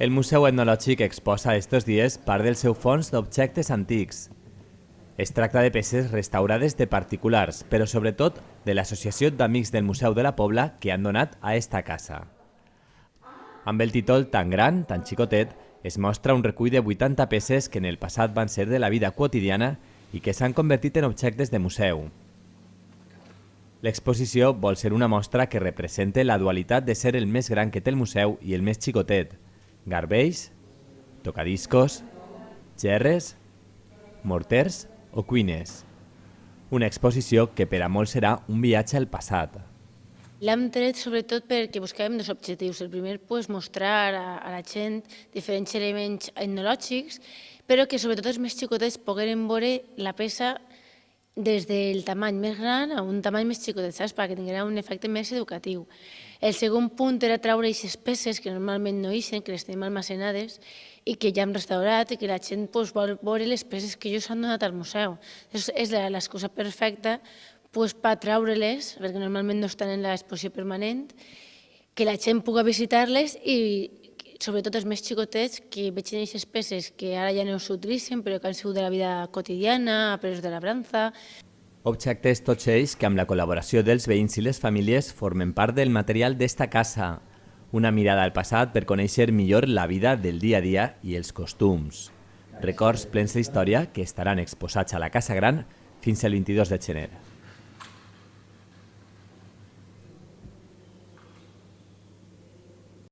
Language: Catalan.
El Museu Etnològic exposa estos dies part del seu fons d'objectes antics. Es tracta de peces restaurades de particulars, però sobretot de l'Associació d'Amics del Museu de la Pobla que han donat a esta casa. Amb el títol tan gran, tan xicotet, es mostra un recull de 80 peces que en el passat van ser de la vida quotidiana i que s'han convertit en objectes de museu. L'exposició vol ser una mostra que represente la dualitat de ser el més gran que té el museu i el més xicotet. Garbells, tocadiscos, gerres, morters o cuines. Una exposició que per a molts serà un viatge al passat. L'hem tret sobretot perquè buscàvem dos objectius. El primer, mostrar a la gent diferents elements etnològics, però que sobretot els més xicotets pogueren veure la peça des del tamany més gran a un tamany més xicotet, saps? Perquè tinguera un efecte més educatiu. El segon punt era treure aquestes peces que normalment no ixen, que les tenim almacenades i que ja hem restaurat i que la gent vol veure les peces que ells han donat al museu. És l'excusa perfecta per treure-les, perquè normalment no estan en l'exposició permanent, que la gent pugui visitar-les i sobretot els més xicotets que vegin aquestes peces que ara ja no s'utilitzen però que han sigut de la vida quotidiana, presos de labranza. Objectes tots ells que amb la col·laboració dels veïns i les famílies formen part del material d'esta casa. Una mirada al passat per conèixer millor la vida del dia a dia i els costums. Records plens d'història que estaran exposats a la Casa Gran fins al 22 de gener.